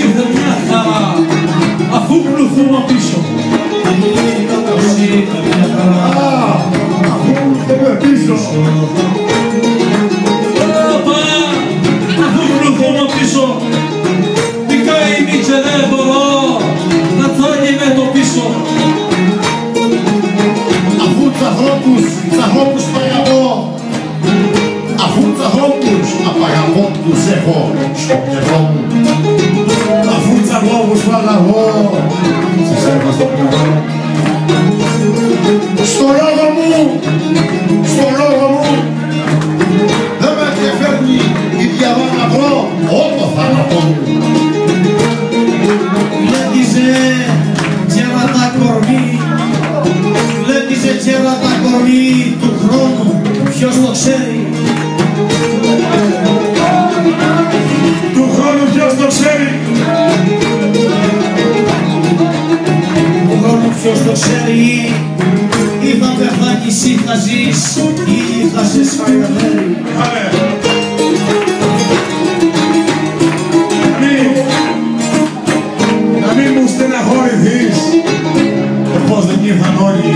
ήρθε μια χαρά, αφού πλουθούμε πίσω. Πως ήρθε μια χαρά, αφού πλουθούμε πίσω. Αφού πλουθούμε πίσω, δικαίημαι και δεν μπορώ να τσάγει το πίσω. Αφού τους ανθρώπους παγαπώ, αφού τους ανθρώπους απαγαπώ τους έχω στο μυαλό μου. Αφού τους ανθρώπους παγαπώ, τους έχω στο μυαλό μου. Στο λόγο μου, δεν με ενδιαφέρνει η διαβά να βρω όλο θάνατό μου. Λέτιζε τσέρα τα κορμί, λέτιζε τσέρα τα κορμί του χρόνου, ποιος το ξέρει. Του χρόνου ποιος το ξέρει. Του χρόνου ποιος το ξέρει. Ή θα πεθάνεις ή θα ζεις, ή θα σε σφαγιαδέρει. Να μην μου στεναχωρηθείς, πως δεν ήρθαν όλοι.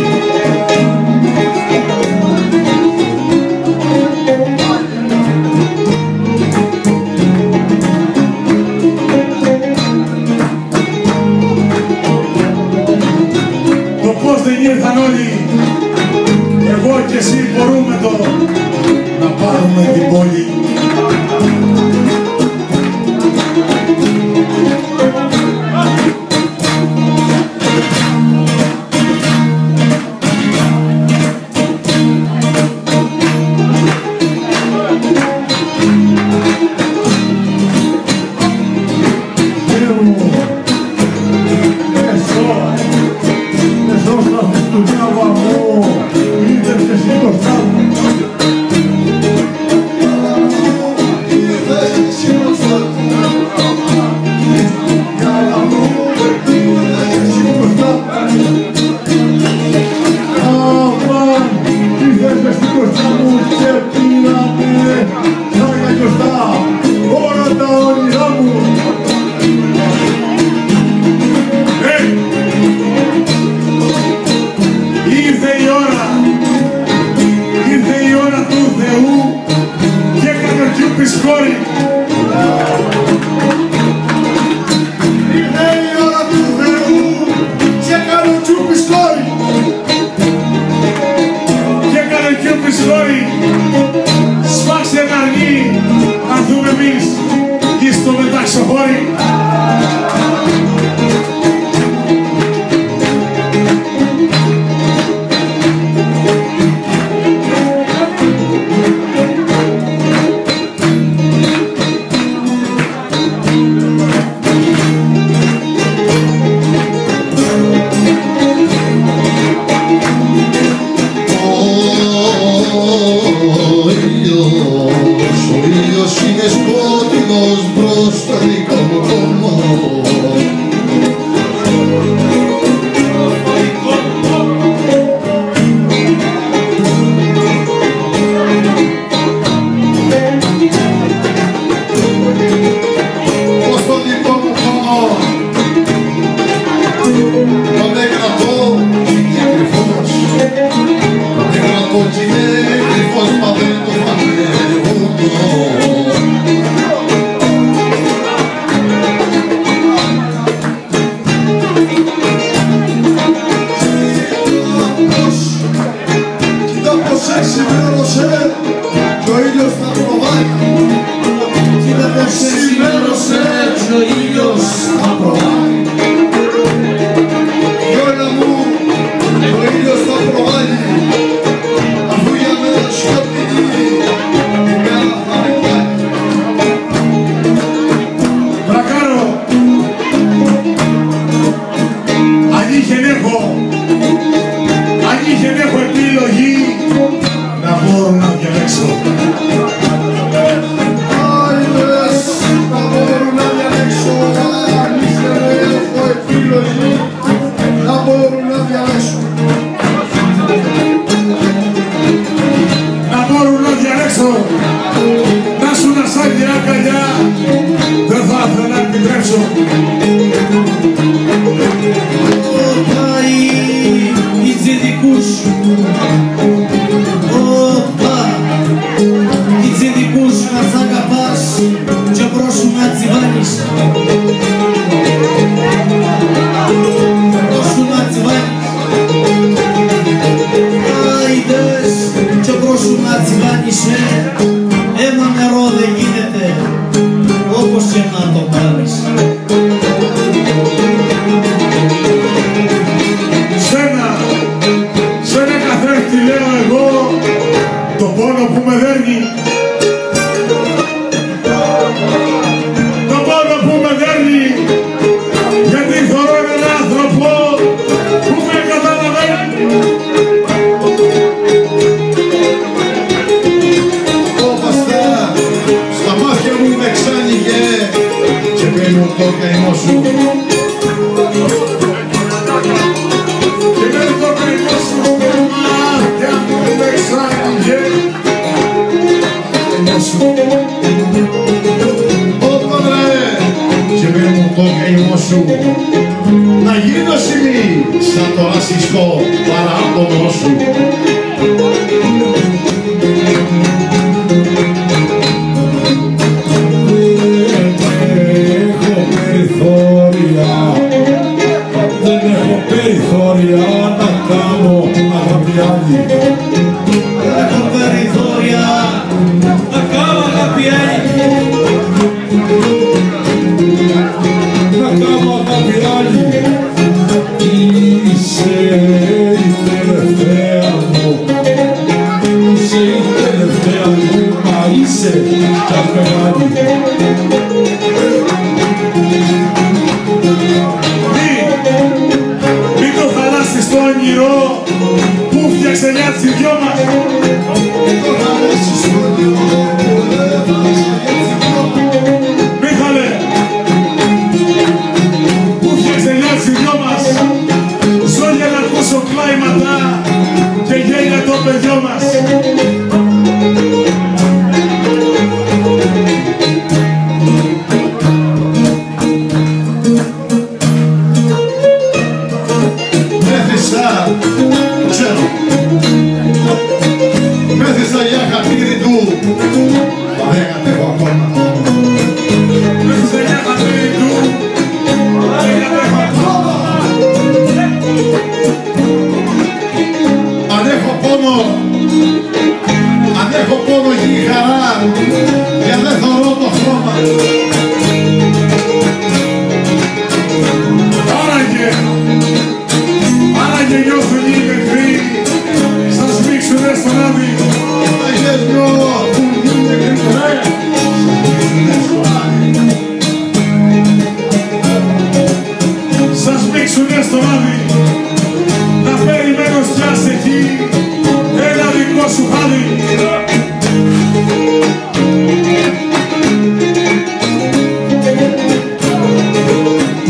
Το πως δεν ήρθαν όλοι, εγώ και εσύ μπορούμε το να πάρουμε την πόλη. Σφάξε ένα αρνί, να δούμε εμείς ή στο μεταξοχώρι. Να σου να σαν αγκαλιά, δεν θα ήθελα να επιτρέψω μου το καημό σου. Και με το καημό σου στο μάτια μου μέσα γε. Καημό σου. Όταν ρε, και με το καημό σου να γίνω σημεί σαν το ασιστό παράπονο σου. Δεν έχω περιθώρια να κάνω αγάπη άλλη. Δεν έχω περιθώρια να κάνω αγάπη άλλη. Να κάνω αγάπη άλλη. Είσαι η τελευταία μου. Είσαι η τελευταία μου, μα είσαι κι μεγάλη. Μην το χαλάσεις το όνειρο που φτιάξε για τις δυο μας. Μίχαλε, που φτιάξε για τις δυο μας. Ζω για να ακούσω κλάιματα και γέλια των παιδιών μας. Μέθησα για χατήρι του, μα δεν κατέχω ακόμα. Μέθησα για χατήρι του, μα δεν κατέχω ακόμα. Αν έχω πόνο γη χαρά, για δεν θωρώ το χρώμα. Άραγε νιώθουν οι νεκροί, σας μίξουνε στον άδει. Άγιες δυο που γίνονται κρυφτέ, σας μίξουνε στον άδει. Να περιμένω στιάς εκεί, ένα δικό σου χάδι.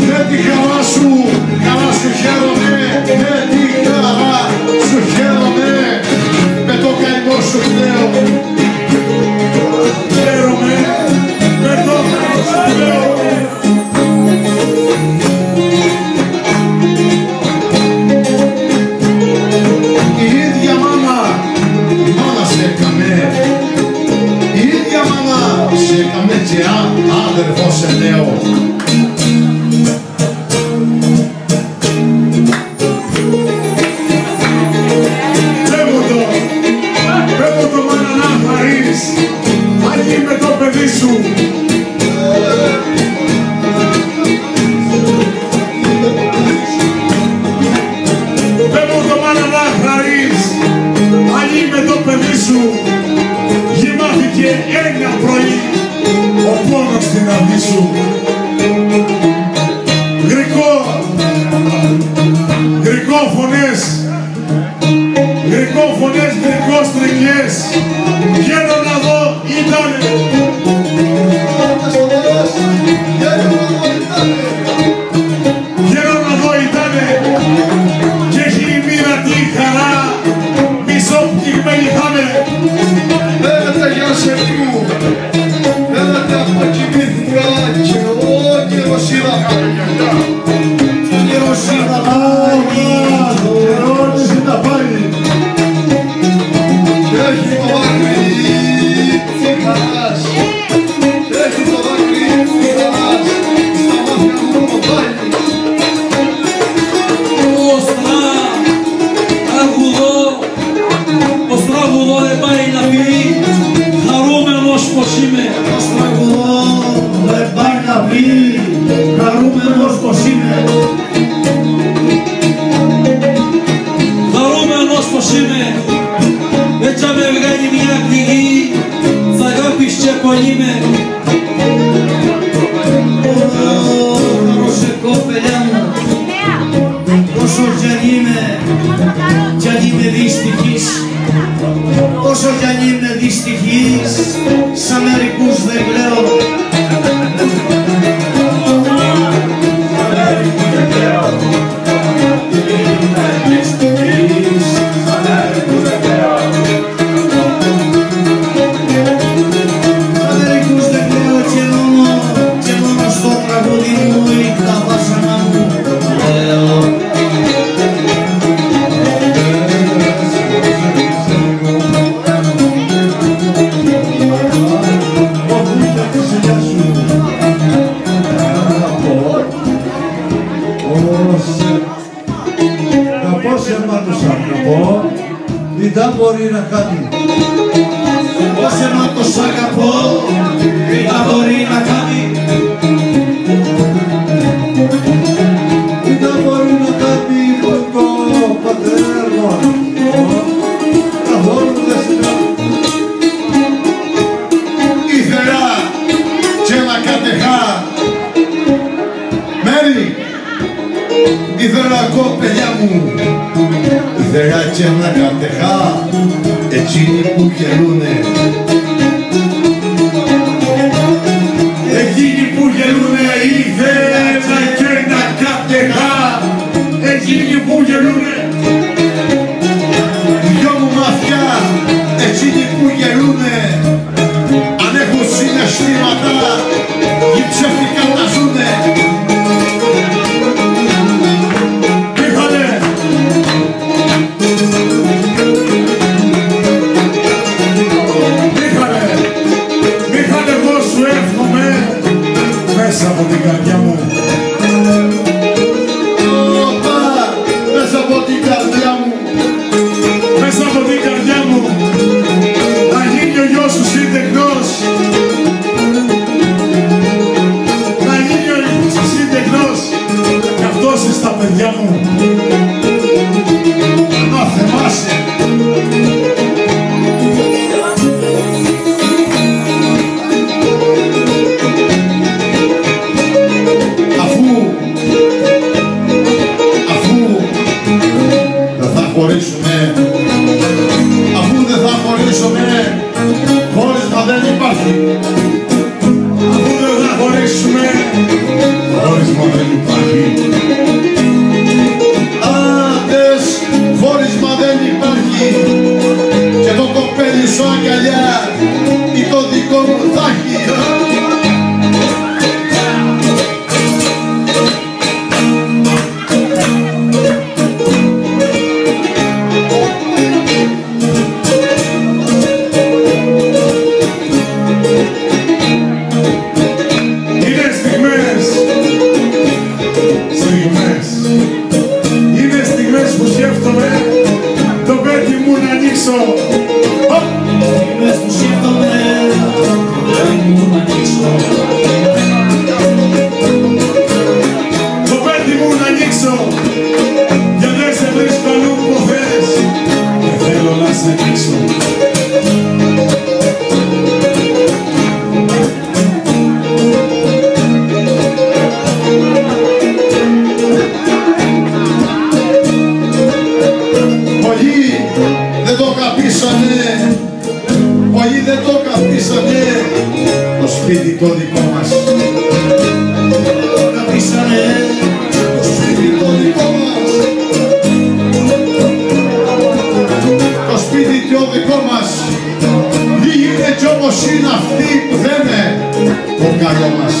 Με τη χαρά σου, καλά σου χαίρομαι. Με τη χαρά σου χαίρομαι. Με το καημό σου κλαίω. Χαίρομαι, με το καημό σου κλαίω. Η ίδια μάνα σε έκαμε. Η ίδια μάνα σε έκαμε και άδερφο σε λέω. Πέμπω το μάνα να χαρείς, άγιε με το παιδί σου. Πέμπω το μάνα να χαρείς, άγιε με το παιδί σου. Γεμάθηκε ένα πρωί ο πόνος στην αυλή σου. Γρικόφωνες, γρικόστρικες, γέρω να δω ήτανε. Γέρω να δω ήτανε και έχει η μοίρα τη χαρά, μισόπτυγμένη χάμε. Έλατε για σελίμου, έλατε αποκοιμήθηκα και όνειρος είδα. Όνειρος είδα πάλι, όνειρος είδα πάλι. Έχει το δάκρυ της χαράς, έχει το δάκρυ της χαράς, στα μάτια μου το πάλι. Ως τραγουδό δεν πάει να πει χαρούμενος πως είμαι. Ως τραγουδό δεν πάει να πει χαρούμενος πως είμαι. Χαρούμενος πως είμαι. Έτσι με βγάλει μια πληγή, θα αγάπης και πονείμαι. Χαρώσε κοπελιά μου, όσο κι αν είμαι δυστυχής, όσο κι αν είμαι δυστυχής, σαν μερικούς δεν κλαίω. Πώς αίμα τους αγαπώ, δεν μπορεί να κάνει. Πώς αίμα τους αγαπώ, δεν μπορεί να κάνει. Δεν μπορεί να κάνει το πατέρνο. Καθόλου δεν συνέβη. Ήθελα και να κατεχά. Μέρη, ήθελα εγώ παιδιά μου. Ήθελα και να κατεχά. Εκείνοι που γελούνε. Εκείνοι που γελούνε ήθελα και να κατεχά. Εκείνοι που γελούνε. Δυο μου μαθιά, εκείνοι που γελούνε. Αν έχουν συναισθήματα, οι ψεύτικα τα ζουνε. Μίχαλε! Μίχαλε, εγώ σου εύχομαι μέσα από την καρδιά μου. Όπα, μέσα από την καρδιά μου. Μέσα από την καρδιά μου να γίνει ο γιος σου σύντεχνος. Να γίνει ο γιος σου σύντεχνος κι αυτός στα παιδιά μου. Να θεμάσαι. Αφού δεν θα χωρίσουμε, αφού δεν θα χωρίσουμε, χώρισμα δεν υπάρχει. Αφού δεν θα χωρίσουμε, χώρισμα δεν υπάρχει. Άντες, χώρισμα δεν υπάρχει. Και το κοπέλι σου αγκαλιά ή το δικό μου θα έχει. Είναι στιγμές που σκέφτομαι το πέτι μου να ανοίξω. Στιγμές που σκέφτομαι, δεν μου να ανοίξω. Το πέτι μου να ανοίξω, για δεν σε βρίσκω αλλού που θες και θέλω να σε ανοίξω. Πολλοί δεν το καπίσανε, πολλοί δεν το καπίσανε, το σπίτι το δικό μας. Το καπίσανε, Το σπίτι το δικό μας. Το σπίτι το δικό μας. Λίγοι είναι κι όμως είναι αυτοί που θένε το καλό μας.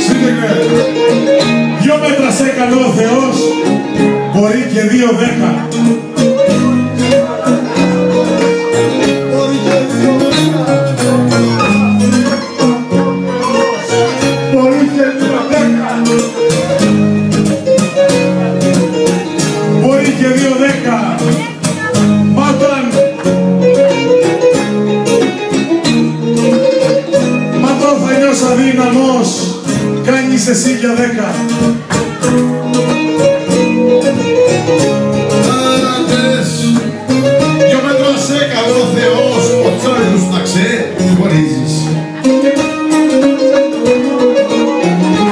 Σύντεκε, 2 μέτρα σε έκανε ο Θεός, μπορεί και 2-10. Μπορεί και 2-10. Μπορεί και 2-10. Μα όταν θα νιώσω αδύναμος, κάνεις εσύ για 10. Άντες, 2 μέτρα σε έκανε ο Θεός, ο τσάριος να ξεχωρίζεις.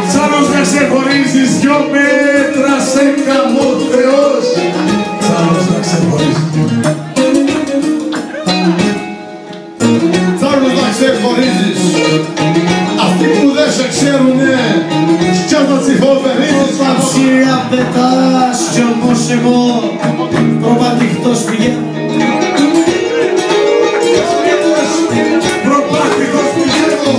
Τσάρος να ξεχωρίζεις, 2 μέτρα σε έκανε ο Θεός. Τσάρος να ξεχωρίζεις. Τσάριος να ξεχωρίζεις. Αυτοί που δεν σε ξέρουνε, κι αν τα τσιχοβερίζεις στα ψηλά πετάς κι όμως εγώ προπατηχτός πηγαίνω. Προπάτηχος πηγαίνω.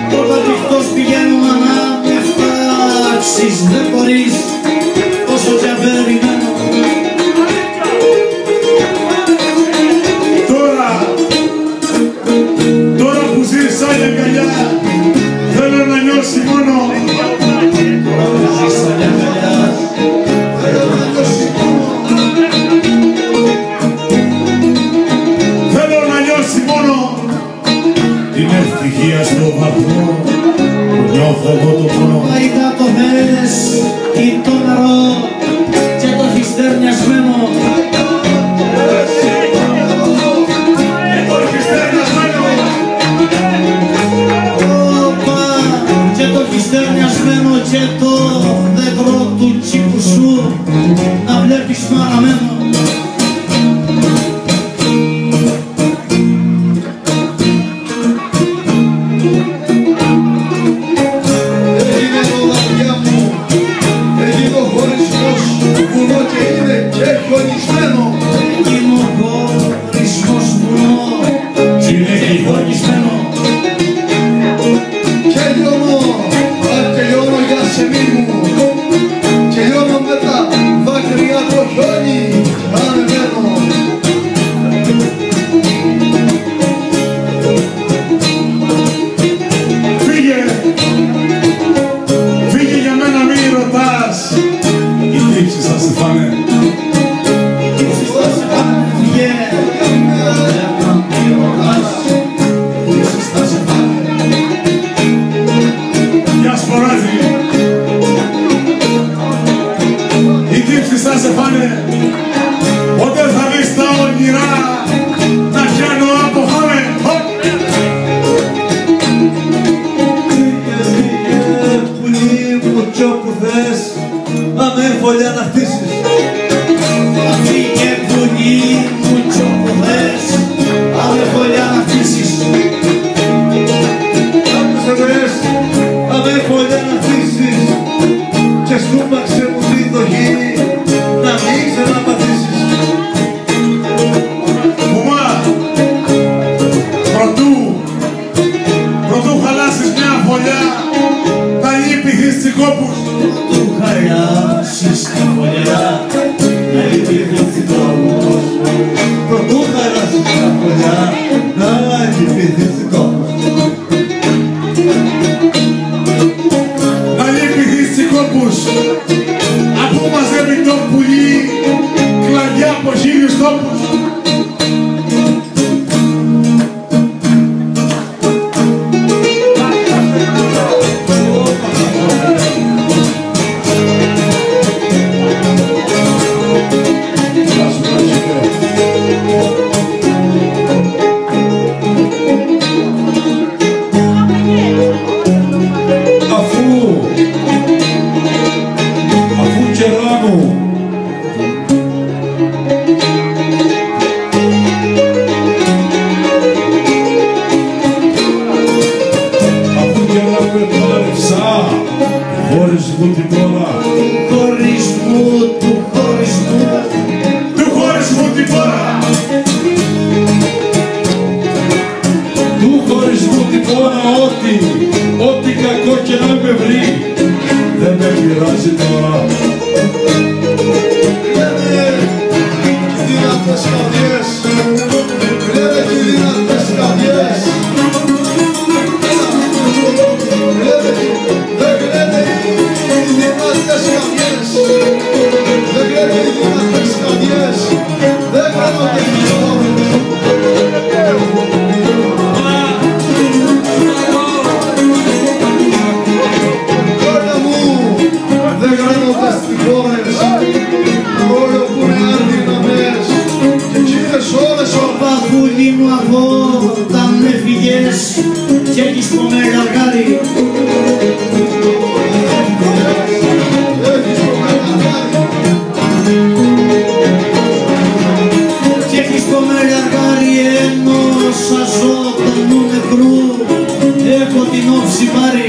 Προπατηχτός πηγαίνω ανάμια αυτά Νιώθω εγώ το πόνο. Μα είδα το θες ή το νερό και το χιστερνιασμένο. Όπα, και το χιστερνιασμένο και το δέντρο του τσίπου σου να βλέπεις μαραμένο. Όταν θα δεις τα όνειρά να πιάνω από χάμε. Φύγε πουλί μου κι όπου θες, αμέ φωλιά να χτίσεις. Φύγε πουλί μου κι όπου θες, αμέ φωλιά να χτίσεις. Άκουσε δες, αμέ φωλιά να χτίσεις και στούμαξε μου τη δοχή να μην ξαναπαθήσεις. Κουμά, πρωτού χαλάσεις μια φωλιά θα λείπηθεις τσικόπους. Του χαλάσεις τη φωλιά, να λείπηθεις τσικόπους. Πρωτού χαλάσεις τα φωλιά να λείπηθεις τσικόπους. Να λείπηθεις τσικόπους, αφού μαζεύει το πουλί κλαδιά από 1000 τόπους. Αφού κεράνου επάρευσα χωρισμού την ώρα. Χωρισμού του χωρισμού. Του χωρισμού την ώρα. Του χωρισμού την ώρα ό,τι κακό και να με βρει δεν με πειράζει τώρα. Δυνατές καρδιές, βλέπε τι δυνατές καρδιές. Δεν κλαίτε οι δυνατές καρδιές, δεν κλαίτε οι δυνατές καρδιές, δεν κλαίνονται οι ιστορίες. Κόρια μου, δεν κλαίνονται στις χώρες, όλο που είναι αδύναμες και εκείνες ώρες Παπούλι μου από όταν έφυγες και έχεις το μεγαλγάρι. έχεις το μεγαλάρι. Και έχεις το μεγαλγάρι ενός αζώτανου νεκρού. Έχω την όψη πάρει.